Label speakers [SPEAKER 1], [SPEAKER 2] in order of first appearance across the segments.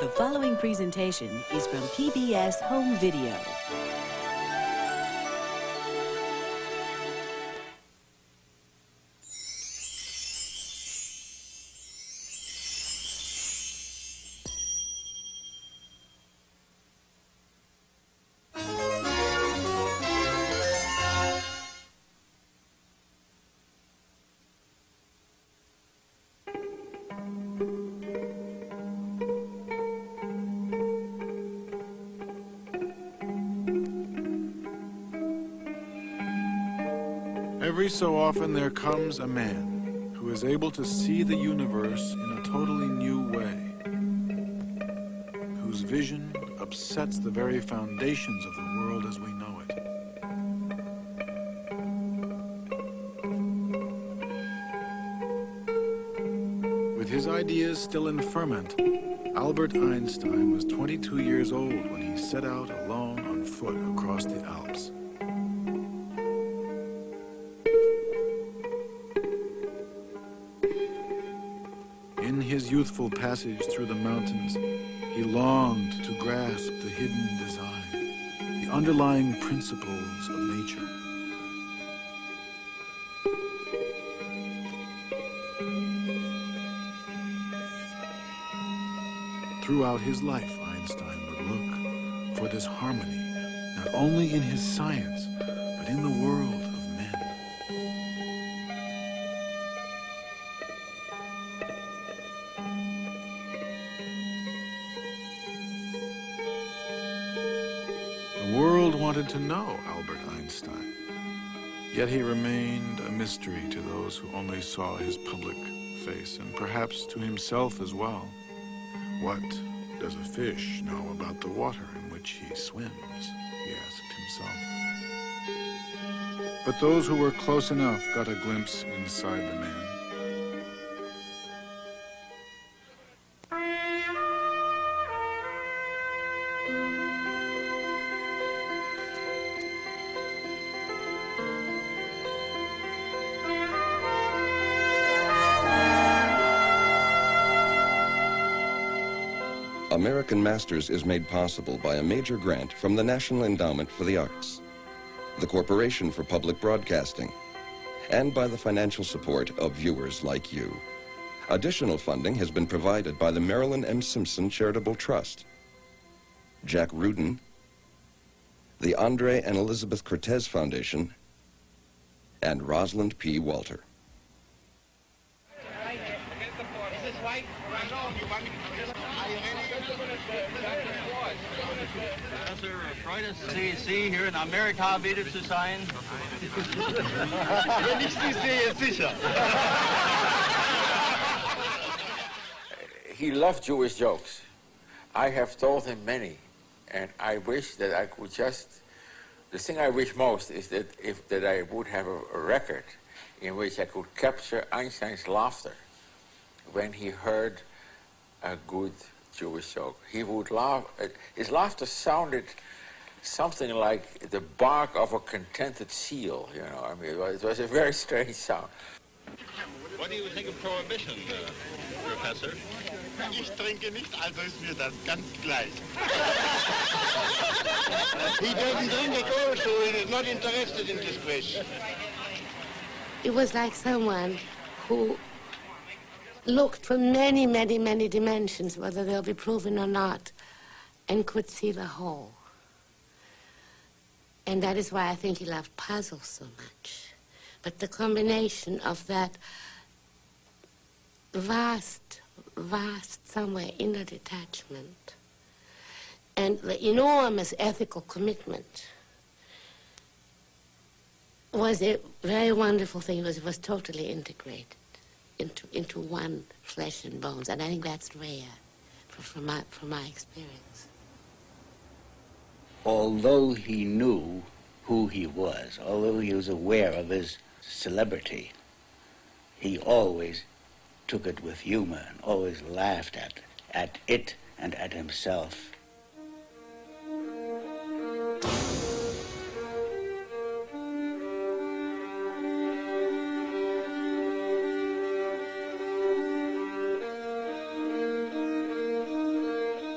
[SPEAKER 1] The following presentation is from PBS Home Video.
[SPEAKER 2] Every so often there comes a man who is able to see the universe in a totally new way, whose vision upsets the very foundations of the world as we know it. With his ideas still in ferment, Albert Einstein was 22 years old when he set out alone on foot across the Alps. In his youthful passage through the mountains, he longed to grasp the hidden design, the underlying principles of nature. Throughout his life, Einstein would look for this harmony, not only in his science, but in the world of men. The world wanted to know Albert Einstein, yet he remained a mystery to those who only saw his public face, and perhaps to himself as well. What does a fish know about the water in which he swims? He asked himself. But those who were close enough got a glimpse inside the man.
[SPEAKER 3] American Masters is made possible by a major grant from the National Endowment for the Arts, the Corporation for Public Broadcasting, and by the financial support of viewers like you. Additional funding has been provided by the Marilyn M. Simpson Charitable Trust, Jack Rudin, the Andre and Elizabeth Cortez Foundation, and Rosalind P. Walter.
[SPEAKER 4] Sie hier in Amerika wieder zu sein?
[SPEAKER 5] Wenn ich Sie sehe, sicher.
[SPEAKER 6] He loved Jewish jokes. I have told him many, and I wish that I could just... The thing I wish most is that I would have a record in which I could capture Einstein's laughter when he heard a good Jewish joke. He would laugh. His laughter sounded something like the bark of a contented seal, you know. I mean, it was a very strange sound.
[SPEAKER 5] What do you think of prohibition, Professor? Ich trinke nicht, also ist mir das ganz gleich. He doesn't drink at all, so he is not interested in this question.
[SPEAKER 7] It was like someone who looked from many, many, many dimensions, whether they'll be proven or not, and could see the whole. And that is why I think he loved puzzles so much. But the combination of that vast, somewhere inner detachment and the enormous ethical commitment was a very wonderful thing. It was totally integrated into one flesh and bones. And I think that's rare from my experience.
[SPEAKER 8] Although he knew who he was, although he was aware of his celebrity, he always took it with humor and always laughed at it and at himself.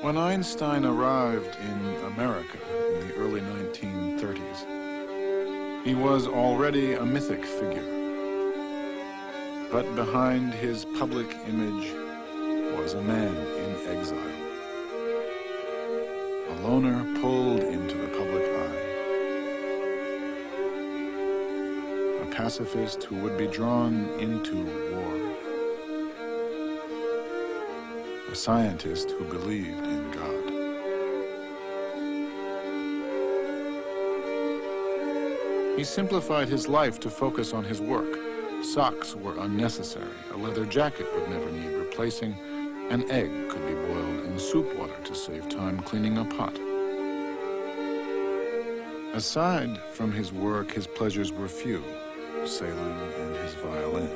[SPEAKER 2] When Einstein arrived in America in the early 1930s, he was already a mythic figure. But behind his public image was a man in exile. A loner pulled into the public eye. A pacifist who would be drawn into war. A scientist who believed in God. He simplified his life to focus on his work. Socks were unnecessary. A leather jacket would never need replacing. An egg could be boiled in soup water to save time cleaning a pot. Aside from his work, his pleasures were few, sailing and his violin.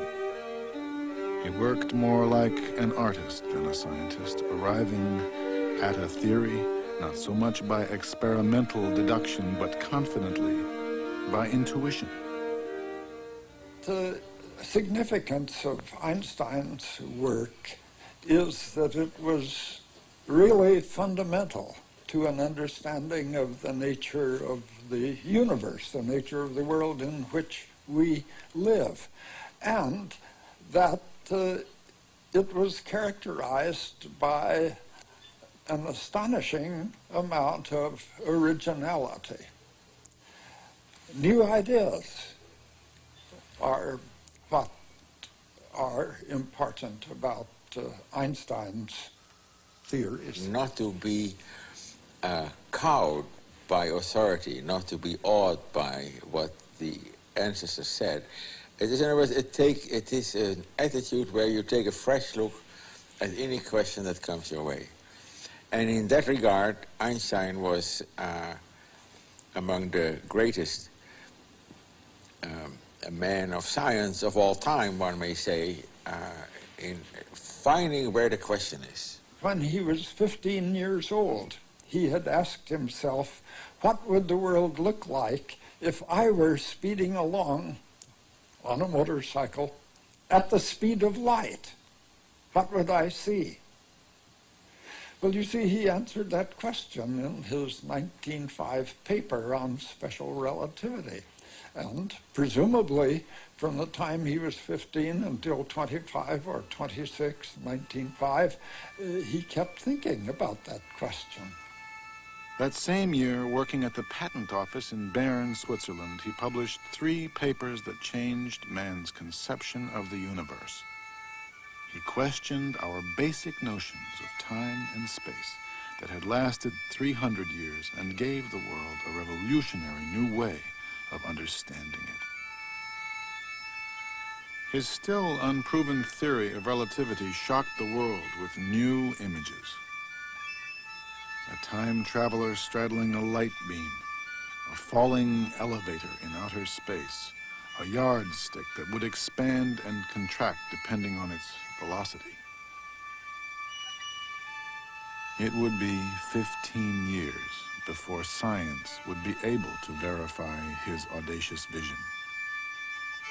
[SPEAKER 2] He worked more like an artist than a scientist, arriving at a theory not so much by experimental deduction, but confidently by intuition.
[SPEAKER 9] The significance of Einstein's work is that it was really fundamental to an understanding of the nature of the universe, the nature of the world in which we live, and that it was characterized by an astonishing amount of originality. New ideas are what are important about Einstein's theories.
[SPEAKER 6] Not to be cowed by authority, not to be awed by what the ancestors said. It is, in other words, it is an attitude where you take a fresh look at any question that comes your way. And in that regard, Einstein was among the greatest men of science of all time, one may say, in finding where the question is.
[SPEAKER 9] When he was 15 years old, he had asked himself, what would the world look like if I were speeding along on a motorcycle at the speed of light? What would I see? Well, you see, he answered that question in his 1905 paper on special relativity. And presumably, from the time he was 15 until 25 or 26, 1905, he kept thinking about that question.
[SPEAKER 2] That same year, working at the patent office in Bern, Switzerland, he published 3 papers that changed man's conception of the universe. He questioned our basic notions of time and space that had lasted 300 years and gave the world a revolutionary new way of understanding it. His still unproven theory of relativity shocked the world with new images. A time traveler straddling a light beam, a falling elevator in outer space, a yardstick that would expand and contract depending on its velocity. It would be 15 years before science would be able to verify his audacious vision.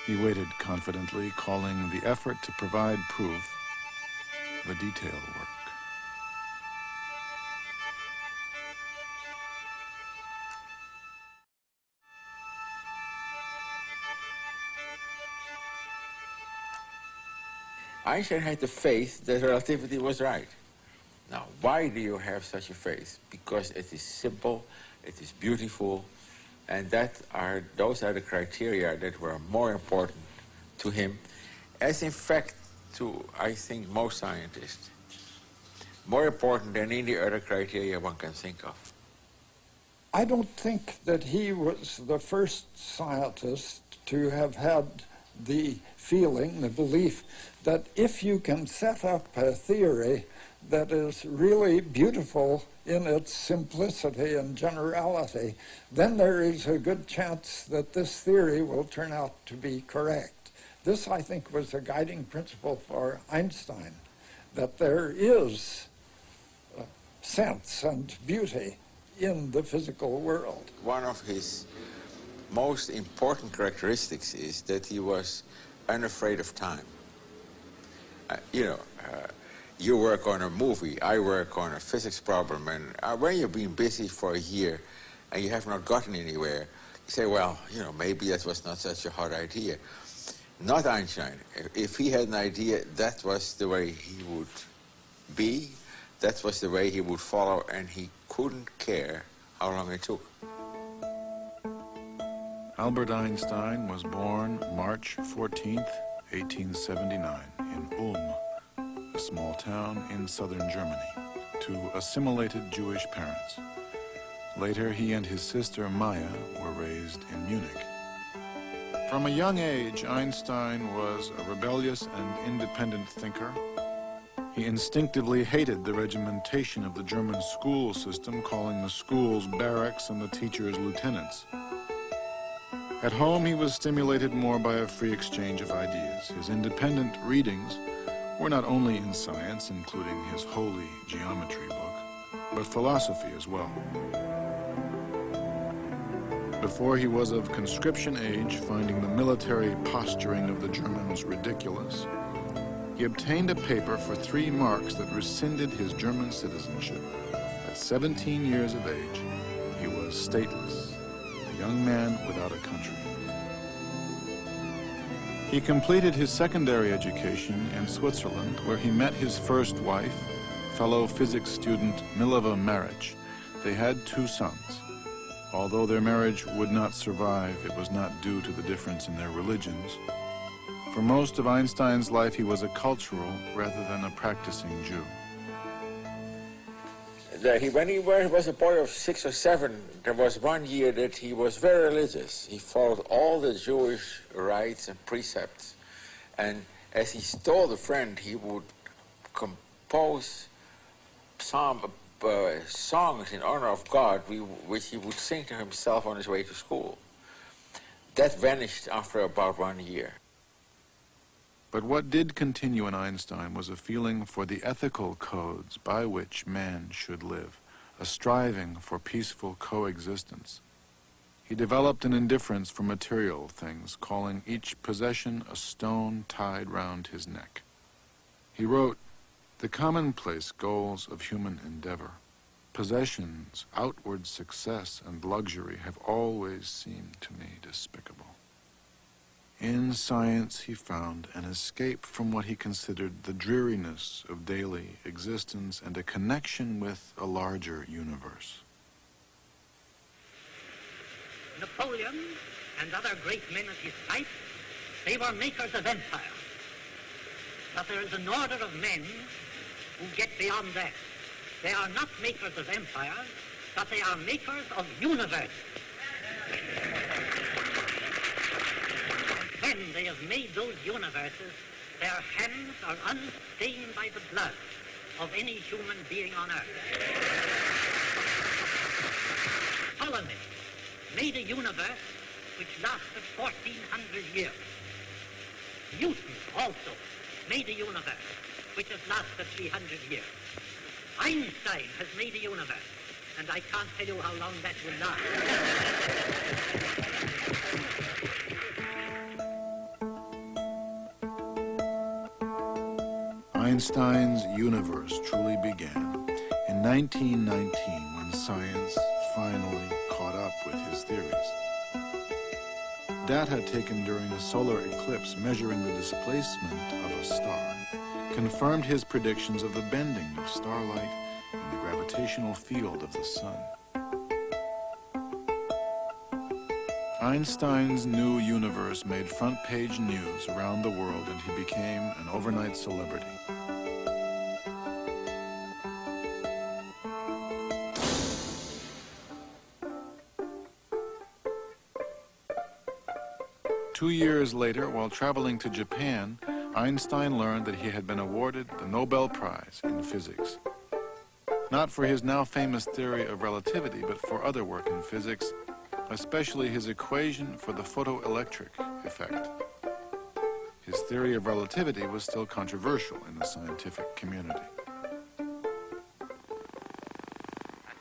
[SPEAKER 2] He waited confidently, calling the effort to provide proof the detail work.
[SPEAKER 6] Einstein had the faith that relativity was right. Now, why do you have such a faith? Because it is simple, it is beautiful, and those are the criteria that were more important to him, as in fact to, I think, most scientists. More important than any other criteria one can think of.
[SPEAKER 9] I don't think that he was the first scientist to have had the feeling, the belief, that if you can set up a theory that is really beautiful in its simplicity and generality, then there is a good chance that this theory will turn out to be correct. This, I think, was a guiding principle for Einstein, that there is sense and beauty in the physical world.
[SPEAKER 6] One of his most important characteristics is that he was unafraid of time. You work on a movie, I work on a physics problem, and when you've been busy for a year and you have not gotten anywhere, you say, well, you know, maybe that was not such a hard idea. Not Einstein. If he had an idea, that was the way he would be, that was the way he would follow, and he couldn't care how long it took.
[SPEAKER 2] Albert Einstein was born March 14th, 1879, in Ulm, a small town in southern Germany, to assimilated Jewish parents. Later, he and his sister Maya were raised in Munich. From a young age, Einstein was a rebellious and independent thinker. He instinctively hated the regimentation of the German school system, calling the schools barracks and the teachers lieutenants. At home, he was stimulated more by a free exchange of ideas. His independent readings were not only in science, including his holy geometry book, but philosophy as well. Before he was of conscription age, finding the military posturing of the Germans ridiculous, he obtained a paper for 3 marks that rescinded his German citizenship. At 17 years of age, he was stateless, a young man without a country. He completed his secondary education in Switzerland, where he met his first wife, fellow physics student Mileva Maric. They had 2 sons. Although their marriage would not survive, it was not due to the difference in their religions. For most of Einstein's life, he was a cultural rather than a practicing Jew.
[SPEAKER 6] When he was a boy of 6 or 7, there was one year that he was very religious. He followed all the Jewish rites and precepts. And as he stole a friend, he would compose songs in honor of God, which he would sing to himself on his way to school. That vanished after about 1 year.
[SPEAKER 2] But what did continue in Einstein was a feeling for the ethical codes by which man should live, a striving for peaceful coexistence. He developed an indifference for material things, calling each possession a stone tied round his neck. He wrote, "The commonplace goals of human endeavor, possessions, outward success, and luxury have always seemed to me despicable." In science, he found an escape from what he considered the dreariness of daily existence and a connection with a larger universe.
[SPEAKER 10] Napoleon and other great men of his type, they were makers of empire. But there is an order of men who get beyond that. They are not makers of empire, but they are makers of universe. When they have made those universes, their hands are unstained by the blood of any human being on earth. Ptolemy made a universe which lasted 1400 years. Newton also made a universe which has lasted 300 years. Einstein has made a universe, and I can't tell you how long that will last.
[SPEAKER 2] Einstein's universe truly began in 1919 when science finally caught up with his theories. Data taken during a solar eclipse measuring the displacement of a star confirmed his predictions of the bending of starlight and the gravitational field of the sun. Einstein's new universe made front-page news around the world, and he became an overnight celebrity. Two years later, while traveling to Japan, Einstein learned that he had been awarded the Nobel Prize in physics. Not for his now famous theory of relativity, but for other work in physics, especially his equation for the photoelectric effect. His theory of relativity was still controversial in the scientific community.
[SPEAKER 11] And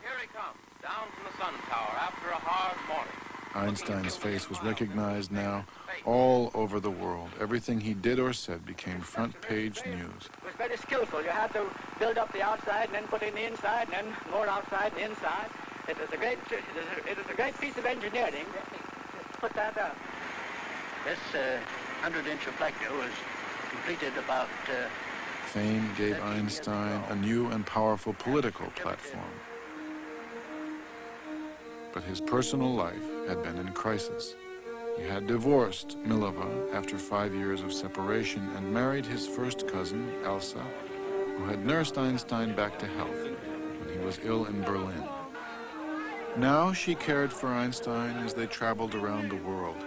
[SPEAKER 11] here he comes, down from the sun tower after a hard morning.
[SPEAKER 2] Einstein's face was recognized now all over the world. Everything he did or said became front-page news.
[SPEAKER 10] very skillful. You had to build up the outside and then put in the inside and then more outside and inside. It is a great piece of engineering to put that up. This 100-inch reflector was completed about...
[SPEAKER 2] Fame gave Einstein a new and powerful political platform. But his personal life had been in crisis. He had divorced Mileva after 5 years of separation and married his first cousin, Elsa, who had nursed Einstein back to health when he was ill in Berlin. Now she cared for Einstein as they traveled around the world.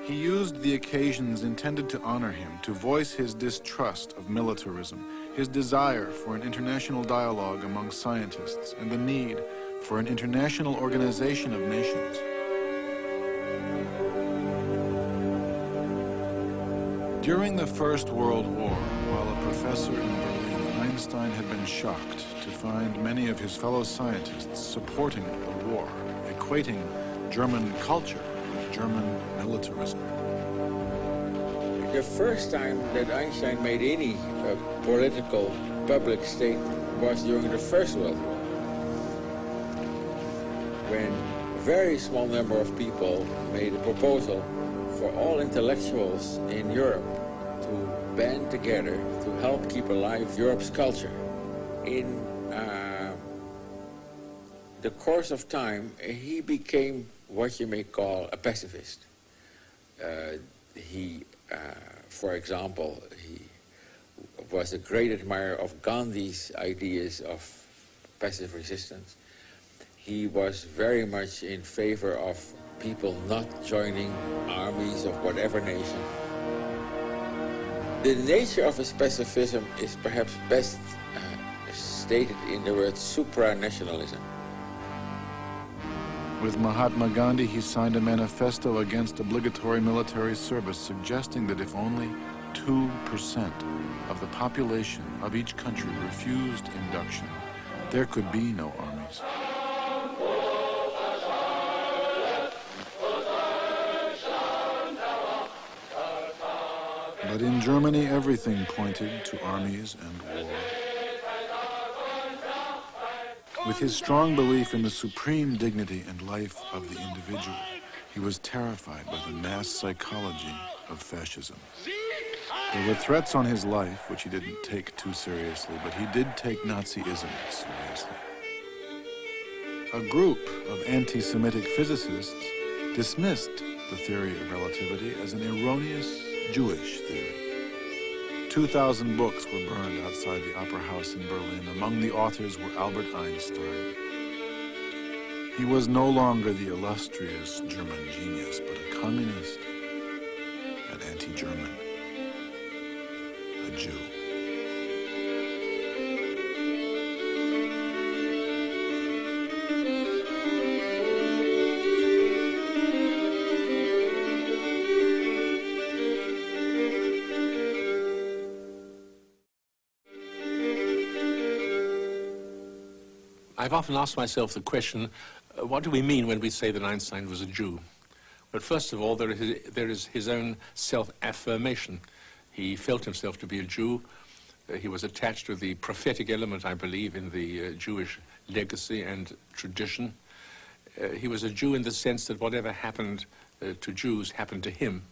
[SPEAKER 2] He used the occasions intended to honor him to voice his distrust of militarism, his desire for an international dialogue among scientists, and the need for an international organization of nations. During the First World War, while a professor in Berlin, Einstein had been shocked to find many of his fellow scientists supporting the war, equating German culture with German militarism.
[SPEAKER 6] The first time that Einstein made any political public statement was during the First World War, when a very small number of people made a proposal for all intellectuals in Europe to band together to help keep alive Europe's culture. In the course of time, he became what you may call a pacifist. For example, he was a great admirer of Gandhi's ideas of passive resistance. He was very much in favor of people not joining armies of whatever nation. The nature of his pacifism is perhaps best stated in the word supranationalism.
[SPEAKER 2] With Mahatma Gandhi, he signed a manifesto against obligatory military service, suggesting that if only 2% of the population of each country refused induction, there could be no armies. But in Germany, everything pointed to armies and war. With his strong belief in the supreme dignity and life of the individual, he was terrified by the mass psychology of fascism. There were threats on his life, which he didn't take too seriously, but he did take Nazism seriously. A group of anti-Semitic physicists dismissed the theory of relativity as an erroneous Jewish theory. 2,000 books were burned outside the Opera House in Berlin. Among the authors were Albert Einstein. He was no longer the illustrious German genius, but a communist, an anti-German, a Jew.
[SPEAKER 12] I've often asked myself the question, what do we mean when we say that Einstein was a Jew? But first of all, there is his own self-affirmation. He felt himself to be a Jew. He was attached to the prophetic element, I believe, in the Jewish legacy and tradition. He was a Jew in the sense that whatever happened to Jews happened to him.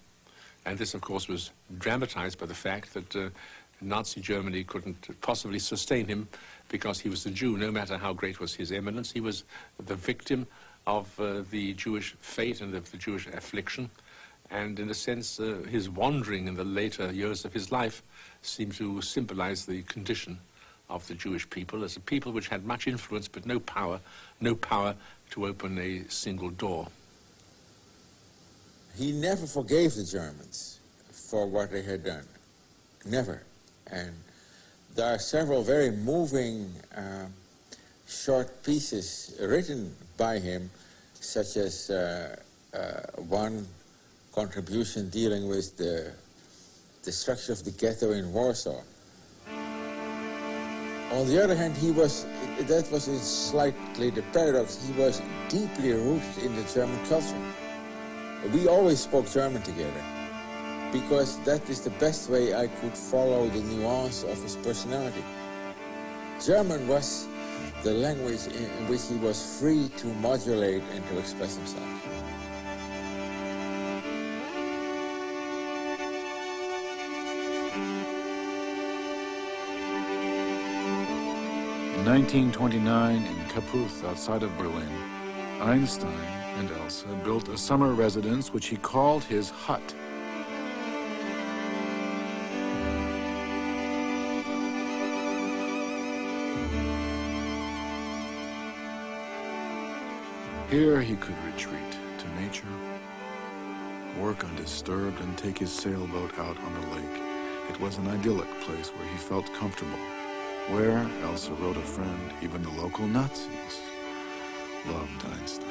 [SPEAKER 12] And this, of course, was dramatized by the fact that Nazi Germany couldn't possibly sustain him because he was a Jew. No matter how great was his eminence, he was the victim of the Jewish fate and of the Jewish affliction. And in a sense, his wandering in the later years of his life seemed to symbolize the condition of the Jewish people as a people which had much influence but no power to open a single door.
[SPEAKER 6] He never forgave the Germans for what they had done. Never. And there are several very moving short pieces written by him, such as one contribution dealing with the destruction of the ghetto in Warsaw. On the other hand, that was slightly the paradox, he was deeply rooted in the German culture. We always spoke German together, because that is the best way I could follow the nuance of his personality. German was the language in which he was free to modulate and to express himself.
[SPEAKER 2] In 1929, in Kaputh, outside of Berlin, Einstein and Elsa built a summer residence which he called his hut. Here he could retreat to nature, work undisturbed, and take his sailboat out on the lake. It was an idyllic place where he felt comfortable, where, Elsa wrote a friend, even the local Nazis loved Einstein.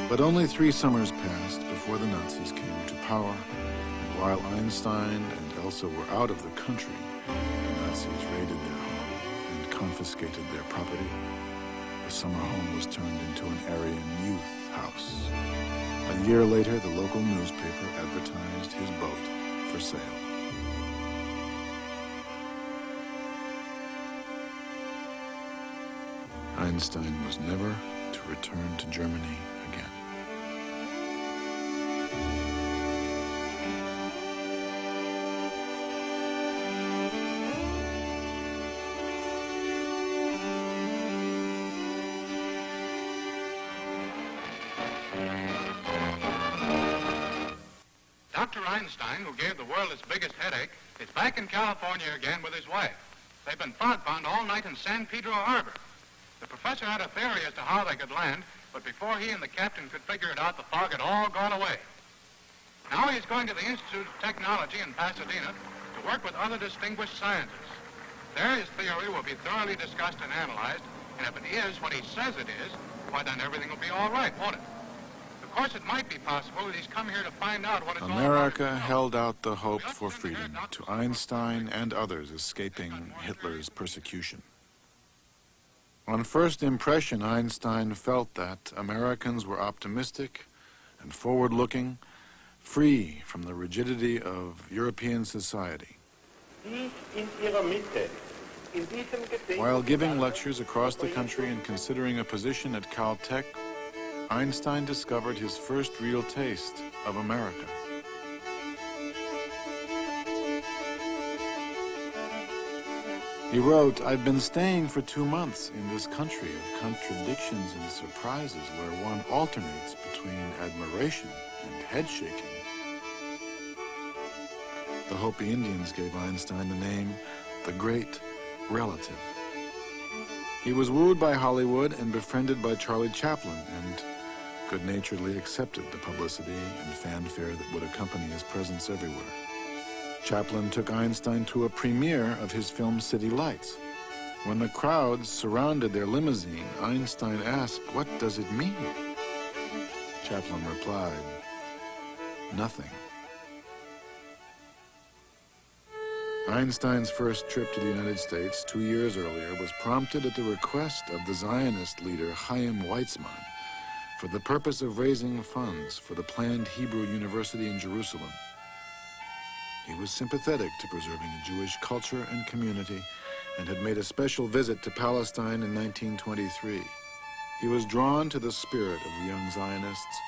[SPEAKER 2] But only 3 summers passed before the Nazis came to power, and while Einstein and Elsa were out of the country, the Nazis raided their home and confiscated their property. The summer home was turned into an Aryan youth house. A year later, the local newspaper advertised his boat for sale. Einstein was never to return to Germany again.
[SPEAKER 13] Dr. Einstein, who gave the world its biggest headache, is back in California again with his wife. They've been fog-bound all night in San Pedro Harbor. The professor had a theory as to how they could land, but before he and the captain could figure it out, the fog had all gone away. Now he's going to the Institute of Technology in Pasadena to work with other distinguished scientists. There his theory will be thoroughly discussed and analyzed, and if it is what he says it is, why then everything will be all right, won't it? Of course, it might be possible that he's come here to find out what it's all about.
[SPEAKER 2] America held out the hope for freedom to Einstein and others escaping Hitler's persecution. On first impression, Einstein felt that Americans were optimistic and forward-looking, free from the rigidity of European society. While giving lectures across the country and considering a position at Caltech, Einstein discovered his first real taste of America. He wrote, "I've been staying for 2 months in this country of contradictions and surprises where one alternates between admiration and head-shaking." The Hopi Indians gave Einstein the name the Great Relative. He was wooed by Hollywood and befriended by Charlie Chaplin, and good-naturedly accepted the publicity and fanfare that would accompany his presence everywhere. Chaplin took Einstein to a premiere of his film City Lights. When the crowds surrounded their limousine, Einstein asked, "What does it mean?" Chaplin replied, "Nothing." Einstein's first trip to the United States 2 years earlier was prompted at the request of the Zionist leader Chaim Weizmann for the purpose of raising funds for the planned Hebrew University in Jerusalem. He was sympathetic to preserving a Jewish culture and community and had made a special visit to Palestine in 1923. He was drawn to the spirit of the young Zionists,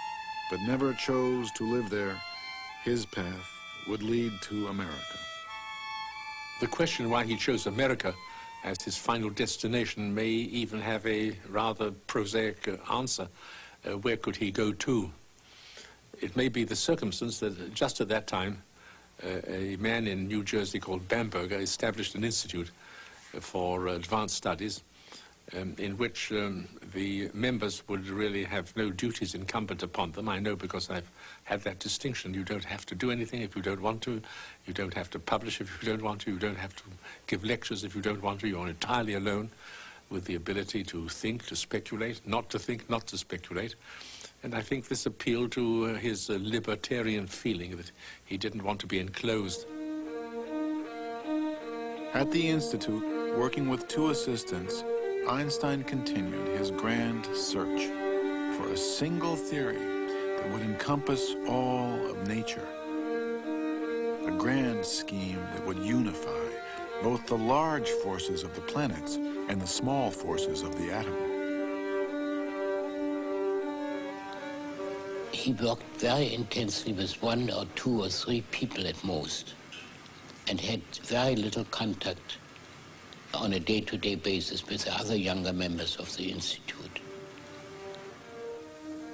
[SPEAKER 2] but never chose to live there. His path would lead to America.
[SPEAKER 12] The question why he chose America as his final destination may even have a rather prosaic answer. Where could he go to? It may be the circumstance that just at that time, a man in New Jersey called Bamberger established an institute for advanced studies in which the members would really have no duties incumbent upon them. I know because I've had that distinction. You don't have to do anything if you don't want to. You don't have to publish if you don't want to. You don't have to give lectures if you don't want to. You're entirely alone with the ability to think, to speculate, not to think, not to speculate. And I think this appealed to his libertarian feeling that he didn't want to be enclosed.
[SPEAKER 2] At the Institute, working with 2 assistants, Einstein continued his grand search for a single theory that would encompass all of nature. A grand scheme that would unify both the large forces of the planets and the small forces of the atom.
[SPEAKER 7] He worked very intensely with 1 or 2 or 3 people at most, and had very little contact on a day-to-day basis with the other younger members of the Institute.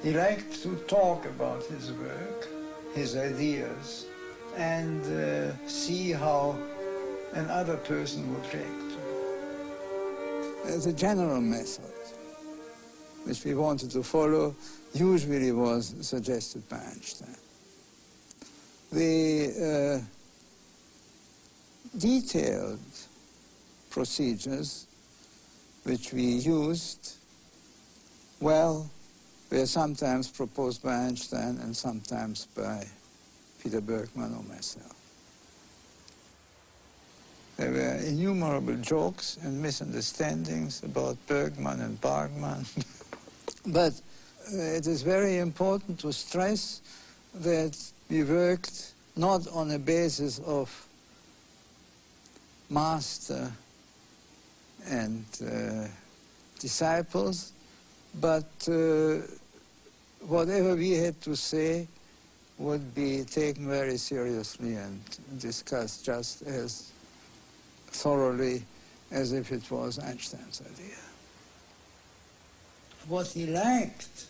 [SPEAKER 14] He liked to talk about his work, his ideas, and see how another person would react to it. The general method which we wanted to follow usually was suggested by Einstein. The detailed procedures which we used, well, were sometimes proposed by Einstein and sometimes by Peter Bergman or myself. There were innumerable jokes and misunderstandings about Bergman and Bargman. But it is very important to stress that we worked not on a basis of master and disciples, but whatever we had to say would be taken very seriously and discussed just as thoroughly as if it was Einstein's idea. What he liked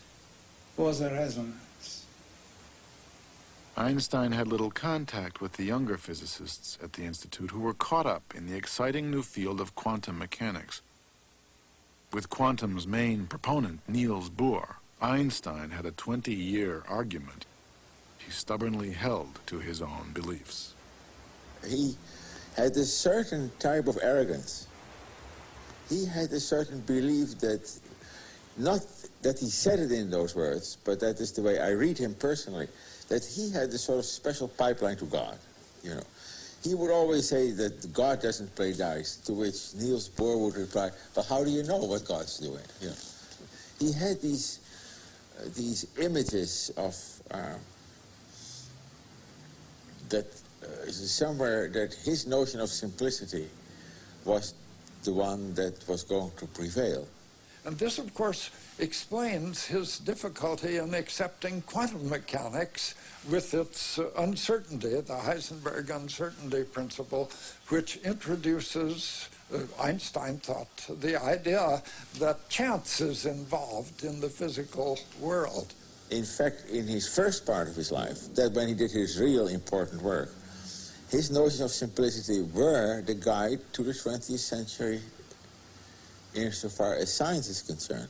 [SPEAKER 14] was a resonance.
[SPEAKER 2] Einstein had little contact with the younger physicists at the Institute who were caught up in the exciting new field of quantum mechanics. With quantum's main proponent, Niels Bohr, Einstein had a 20-year argument. He stubbornly held to his own beliefs.
[SPEAKER 6] He had a certain type of arrogance. He had a certain belief that, not that he said it in those words, but that is the way I read him personally, that he had a sort of special pipeline to God, you know. He would always say that God doesn't play dice, to which Niels Bohr would reply, but how do you know what God's doing? You know. He had these images of somewhere that his notion of simplicity was the one that was going to prevail.
[SPEAKER 9] And this, of course, explains his difficulty in accepting quantum mechanics with its uncertainty, the Heisenberg uncertainty principle, which introduces, Einstein thought, the idea that chance is involved in the physical world.
[SPEAKER 6] In fact, in his first part of his life, that when he did his real important work, his notions of simplicity were the guide to the 20th century insofar as science is concerned.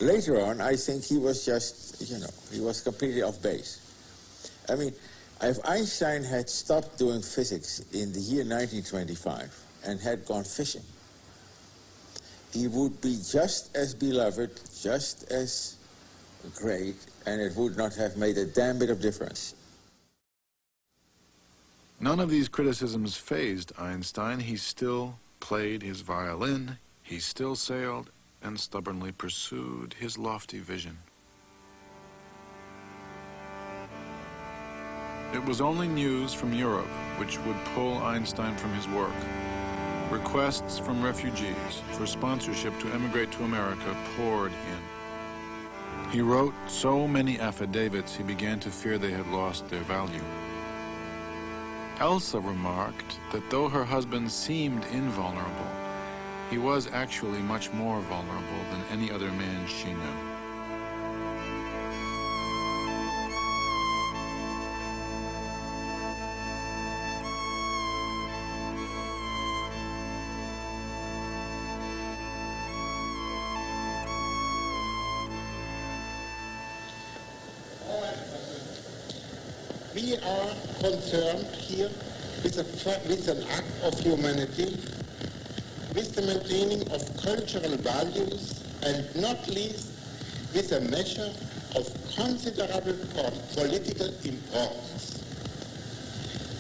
[SPEAKER 6] Later on, I think he was just, you know, he was completely off base. I mean, if Einstein had stopped doing physics in the year 1925 and had gone fishing, he would be just as beloved, just as great, and it would not have made a damn bit of difference.
[SPEAKER 2] None of these criticisms fazed Einstein. He still played his violin, he still sailed, and stubbornly pursued his lofty vision. It was only news from Europe which would pull Einstein from his work. Requests from refugees for sponsorship to emigrate to America poured in. He wrote so many affidavits he began to fear they had lost their value. Elsa remarked that though her husband seemed invulnerable, he was actually much more vulnerable than any other man she knew.
[SPEAKER 15] We are concerned here with an act of humanity, with the maintaining of cultural values, and not least with a measure of considerable political importance.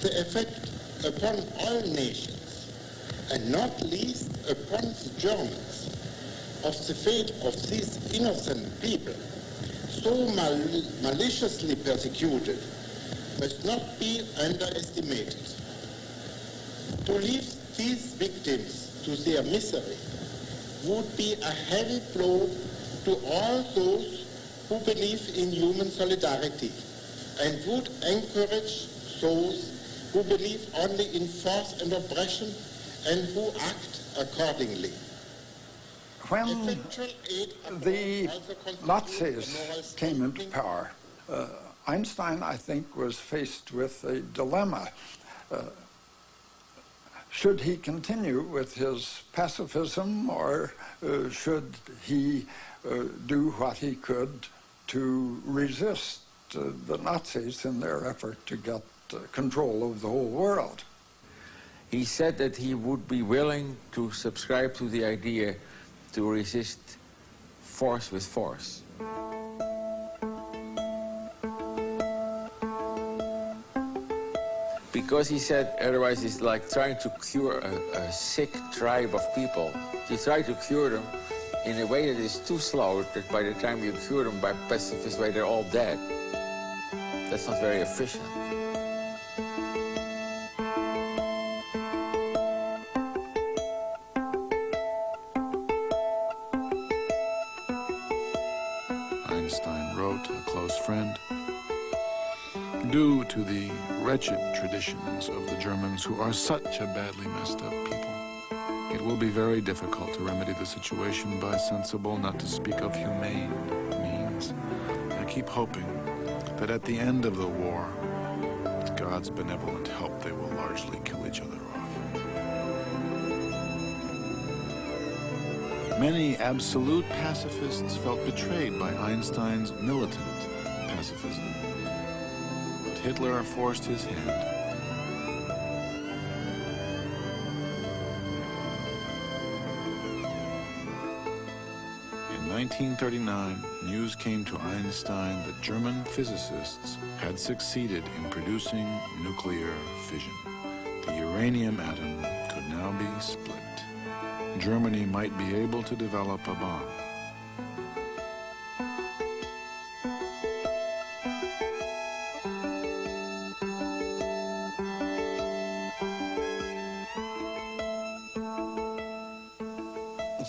[SPEAKER 15] The effect upon all nations, and not least upon the Germans, of the fate of these innocent people so maliciously persecuted must not be underestimated. To leave these victims to their misery would be a heavy blow to all those who believe in human solidarity and would encourage those who believe only in force and oppression and who act accordingly.
[SPEAKER 9] When the Nazis came into power, Einstein, I think, was faced with a dilemma. Should he continue with his pacifism, or should he do what he could to resist the Nazis in their effort to get control of the whole world?
[SPEAKER 6] He said that he would be willing to subscribe to the idea to resist force with force. Because he said otherwise it's like trying to cure a sick tribe of people. You try to cure them in a way that is too slow, that by the time you cure them by pacifist way, they're all dead. That's not very efficient.
[SPEAKER 2] Einstein wrote a close friend, due to the wretched traditions of the Germans, who are such a badly messed up people, it will be very difficult to remedy the situation by sensible, not to speak of humane, means. I keep hoping that at the end of the war, with God's benevolent help, they will largely kill each other off. Many absolute pacifists felt betrayed by Einstein's militant pacifism. But Hitler forced his hand. In 1939, news came to Einstein that German physicists had succeeded in producing nuclear fission. The uranium atom could now be split. Germany might be able to develop a bomb.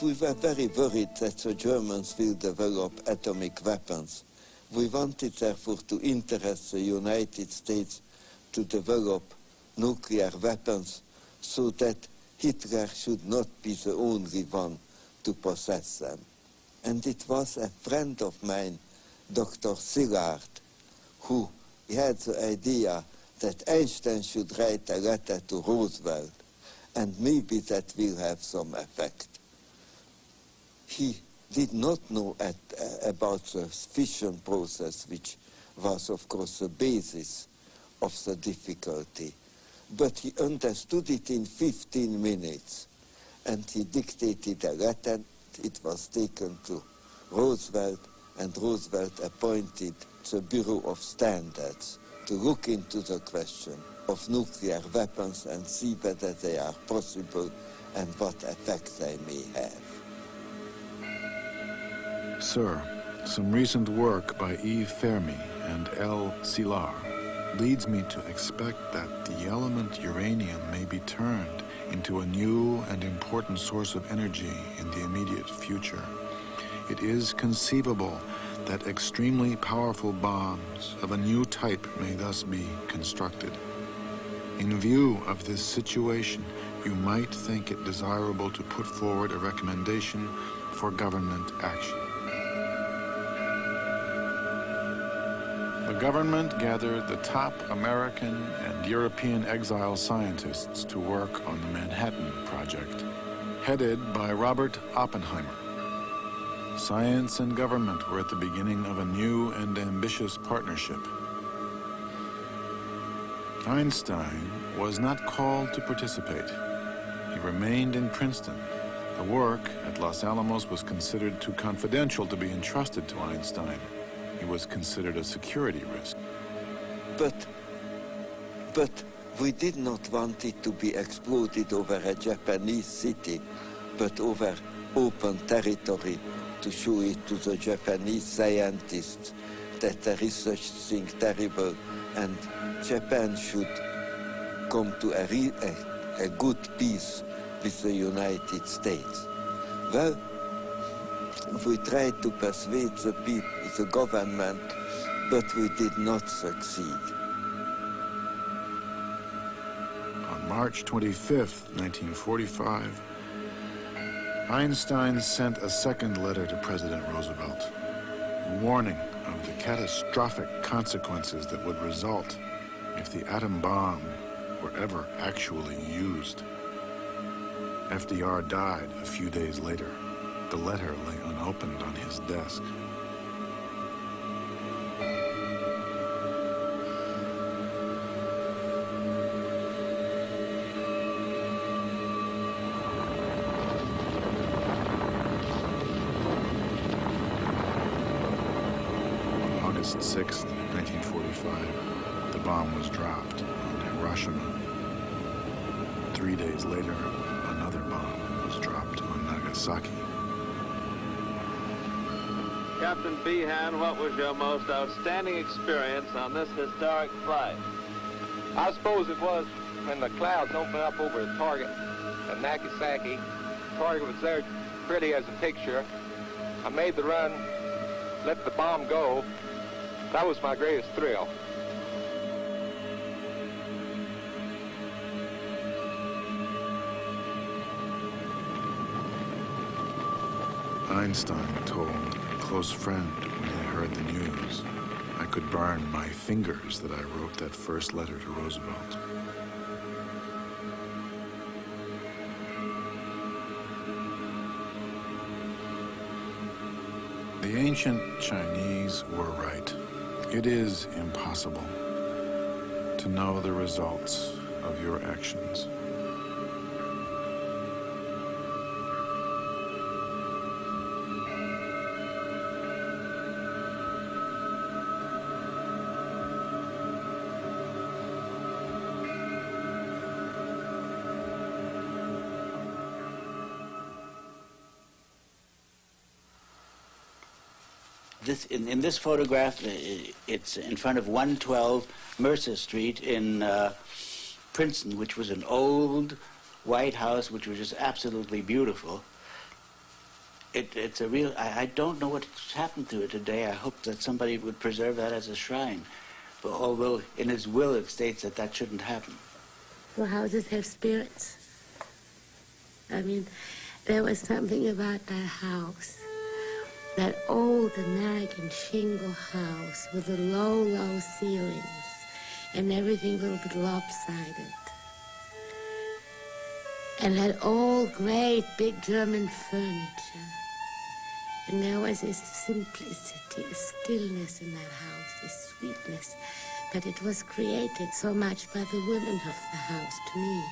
[SPEAKER 16] We were very worried that the Germans will develop atomic weapons. We wanted, therefore, to interest the United States to develop nuclear weapons so that Hitler should not be the only one to possess them. And it was a friend of mine, Dr. Szilard, who had the idea that Einstein should write a letter to Roosevelt, and maybe that will have some effect. He did not know about the fission process, which was, of course, the basis of the difficulty. But he understood it in 15 minutes, and he dictated a letter. It was taken to Roosevelt, and Roosevelt appointed the Bureau of Standards to look into the question of nuclear weapons and see whether they are possible and what effect they may have.
[SPEAKER 2] Sir, some recent work by Yves Fermi and L. Szilard leads me to expect that the element uranium may be turned into a new and important source of energy in the immediate future. It is conceivable that extremely powerful bombs of a new type may thus be constructed. In view of this situation, you might think it desirable to put forward a recommendation for government action. The government gathered the top American and European exile scientists to work on the Manhattan Project, headed by Robert Oppenheimer. Science and government were at the beginning of a new and ambitious partnership. Einstein was not called to participate. He remained in Princeton. The work at Los Alamos was considered too confidential to be entrusted to Einstein. He was considered a security risk.
[SPEAKER 16] But we did not want it to be exploded over a Japanese city, but over open territory to show it to the Japanese scientists that there is such thing terrible, and Japan should come to a good peace with the United States. Well, we tried to persuade the people, the government, but we did not succeed.
[SPEAKER 2] On March 25th, 1945, Einstein sent a second letter to President Roosevelt, warning of the catastrophic consequences that would result if the atom bomb were ever actually used. FDR died a few days later. The letter lay unopened on his desk. August 6th, 1945, the bomb was dropped on Hiroshima. 3 days later, another bomb was dropped on Nagasaki.
[SPEAKER 11] Captain Behan, what was your most outstanding experience on this historic flight?
[SPEAKER 17] I suppose it was when the clouds opened up over the target at Nagasaki. The target was there pretty as a picture. I made the run, let the bomb go. That was my greatest thrill.
[SPEAKER 2] Einstein told a close friend when he heard the news, "I could burn my fingers that I wrote that first letter to Roosevelt." The ancient Chinese were right. It is impossible to know the results of your actions.
[SPEAKER 8] In this photograph, it's in front of 112 Mercer Street in Princeton, which was an old white house, which was just absolutely beautiful. It's a real, I don't know what's happened to it today. I hope that somebody would preserve that as a shrine. But although in his will it states that that shouldn't happen.
[SPEAKER 18] Well, houses have spirits. I mean, there was something about that house. That old American shingle house with the low, low ceilings, and everything a little bit lopsided. And that old, great, big German furniture. And there was this simplicity, a stillness in that house, this sweetness. But it was created so much by the women of the house, to me.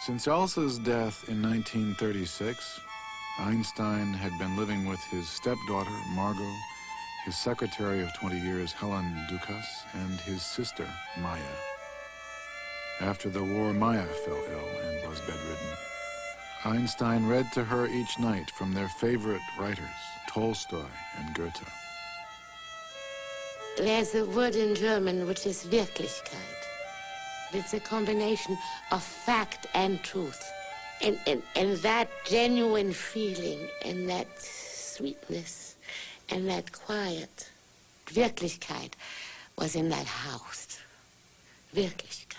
[SPEAKER 2] Since Elsa's death in 1936, Einstein had been living with his stepdaughter, Margot, his secretary of 20 years, Helen Dukas, and his sister, Maya. After the war, Maya fell ill and was bedridden. Einstein read to her each night from their favorite writers, Tolstoy and Goethe.
[SPEAKER 18] There's a word in German which is Wirklichkeit. It's a combination of fact and truth. And that genuine feeling and that sweetness and that quiet, Wirklichkeit, was in that house. Wirklichkeit.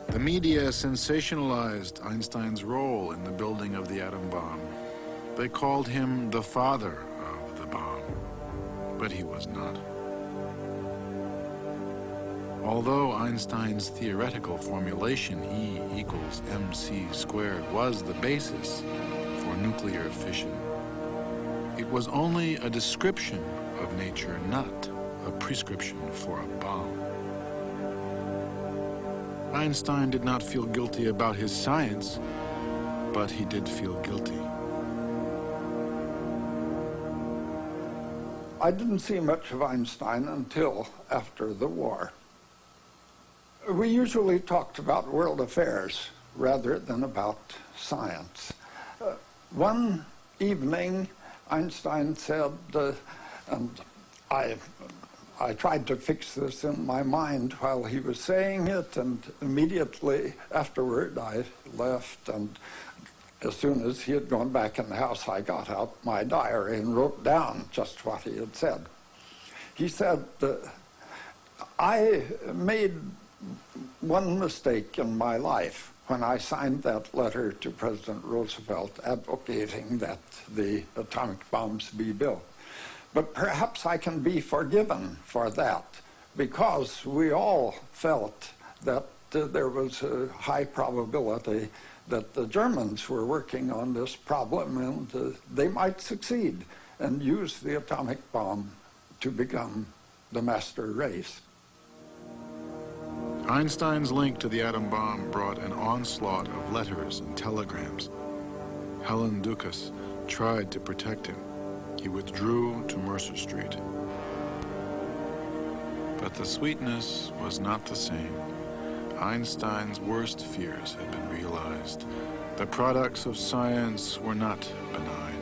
[SPEAKER 2] The media sensationalized Einstein's role in the building of the atom bomb. They called him the father of the bomb. But he was not. Although Einstein's theoretical formulation E equals mc squared was the basis for nuclear fission, it was only a description of nature, not a prescription for a bomb. Einstein did not feel guilty about his science, but he did feel guilty.
[SPEAKER 9] I didn't see much of Einstein until after the war. We usually talked about world affairs rather than about science. One evening, Einstein said, and I tried to fix this in my mind while he was saying it, and immediately afterward I left, and as soon as he had gone back in the house, I got out my diary and wrote down just what he had said. He said, I made one mistake in my life when I signed that letter to President Roosevelt advocating that the atomic bombs be built. But perhaps I can be forgiven for that, because we all felt that there was a high probability that the Germans were working on this problem, and they might succeed and use the atomic bomb to become the master race.
[SPEAKER 2] Einstein's link to the atom bomb brought an onslaught of letters and telegrams. Helen Dukas tried to protect him. He withdrew to Mercer Street. But the sweetness was not the same. Einstein's worst fears had been realized. The products of science were not benign.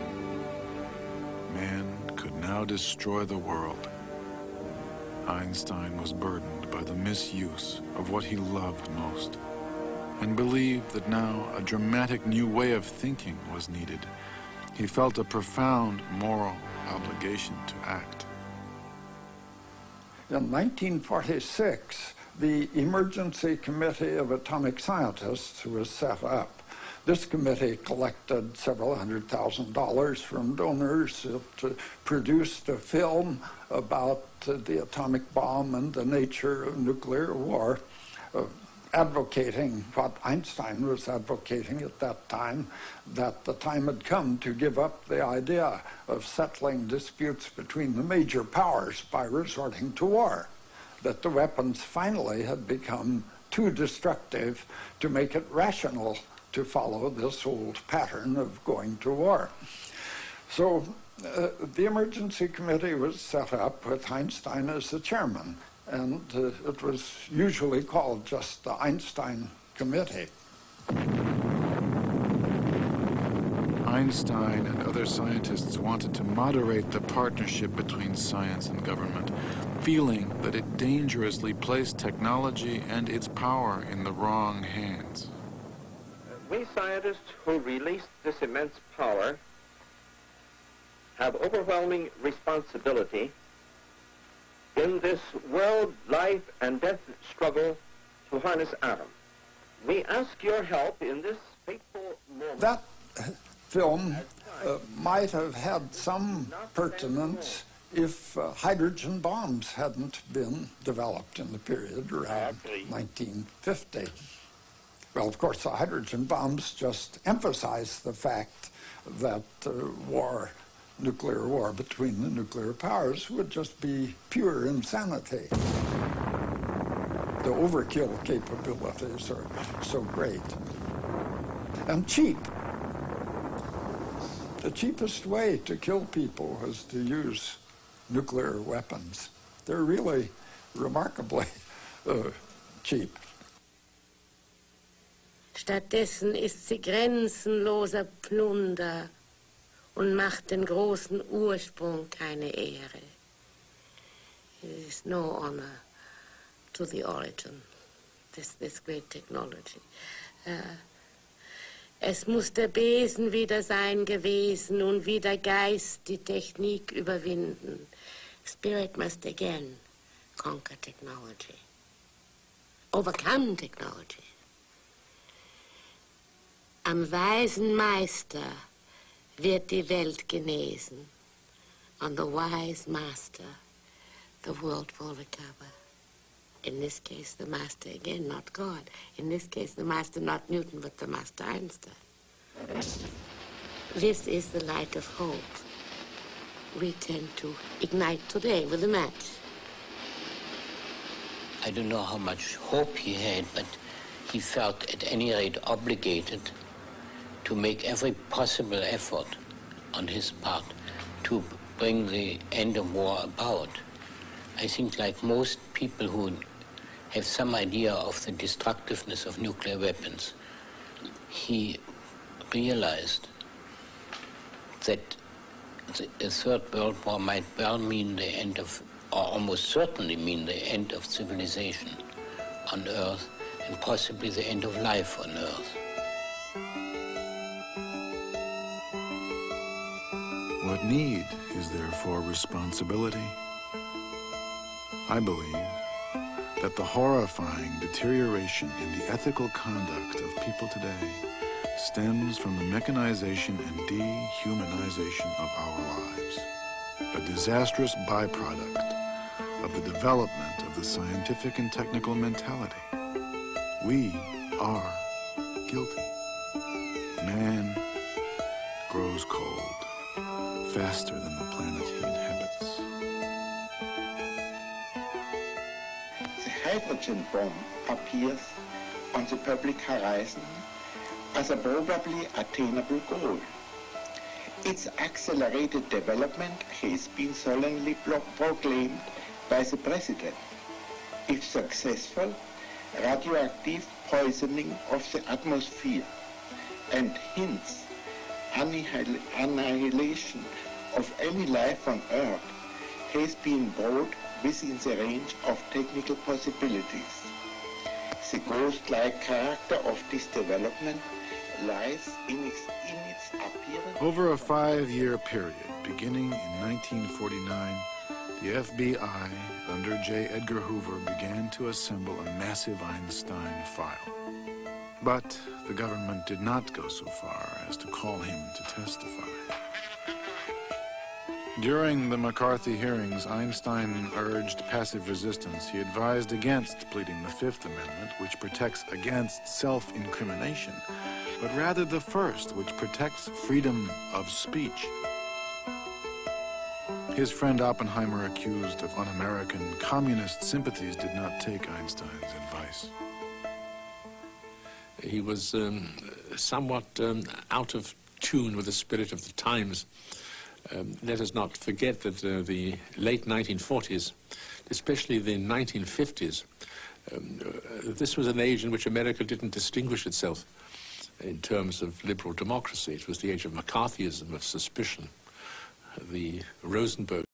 [SPEAKER 2] Man could now destroy the world. Einstein was burdened by the misuse of what he loved most, and believed that now a dramatic new way of thinking was needed. He felt a profound moral obligation to act.
[SPEAKER 9] In 1946, the Emergency Committee of Atomic Scientists was set up. This committee collected several $100,000 from donors. It produced a film about the atomic bomb and the nature of nuclear war, advocating what Einstein was advocating at that time, that the time had come to give up the idea of settling disputes between the major powers by resorting to war, that the weapons finally had become too destructive to make it rational to follow this old pattern of going to war. So the emergency committee was set up with Einstein as the chairman, and it was usually called just the Einstein Committee.
[SPEAKER 2] Einstein and other scientists wanted to moderate the partnership between science and government, feeling that it dangerously placed technology and its power in the wrong hands.
[SPEAKER 17] We scientists who released this immense power have overwhelming responsibility in this world life and death struggle to harness atom. We ask your help in this fateful moment.
[SPEAKER 9] That film might have had some pertinence if hydrogen bombs hadn't been developed in the period around 1950. Well, of course, the hydrogen bombs just emphasize the fact that nuclear war between the nuclear powers would just be pure insanity. The overkill capabilities are so great. And cheap. The cheapest way to kill people is to use nuclear weapons. They're really remarkably cheap.
[SPEAKER 18] Stattdessen ist sie grenzenloser Plunder und macht den großen Ursprung keine Ehre. There is no honor to the origin, this great technology. Es muss der Besen wieder sein gewesen und wie der Geist die Technik überwinden. Spirit must again conquer technology, overcome technology. Am weisen Meister wird die Welt genesen. On the wise master, the world will recover. In this case, the master again, not God. In this case, the master not Newton, but the master Einstein. This is the light of hope we tend to ignite today with a match.
[SPEAKER 7] I don't know how much hope he had, but he felt at any rate obligated to make every possible effort on his part to bring the end of war about. I think like most people who have some idea of the destructiveness of nuclear weapons, he realized that the Third World War might well mean the end of, or almost certainly mean the end of civilization on Earth, and possibly the end of life on Earth.
[SPEAKER 2] What need is therefore responsibility? I believe that the horrifying deterioration in the ethical conduct of people today stems from the mechanization and dehumanization of our lives, a disastrous byproduct of the development of the scientific and technical mentality. We are guilty. Man grows cold faster than the planet he inhabits.
[SPEAKER 15] The hydrogen bomb appears on the public horizon as a probably attainable goal. Its accelerated development has been solemnly proclaimed by the President. If successful, radioactive poisoning of the atmosphere and hence annihilation of any life on Earth has been brought within the range of technical possibilities. The ghost-like character of this development lies in its appearance.
[SPEAKER 2] Over a 5-year period, beginning in 1949, the FBI, under J. Edgar Hoover, began to assemble a massive Einstein file. But the government did not go so far as to call him to testify. During the McCarthy hearings, Einstein urged passive resistance. He advised against pleading the Fifth Amendment, which protects against self-incrimination, but rather the First, which protects freedom of speech. His friend Oppenheimer, accused of un-American communist sympathies, did not take Einstein's advice.
[SPEAKER 12] He was somewhat out of tune with the spirit of the times. Let us not forget that the late 1940s, especially the 1950s, this was an age in which America didn't distinguish itself in terms of liberal democracy. It was the age of McCarthyism, of suspicion, the Rosenberg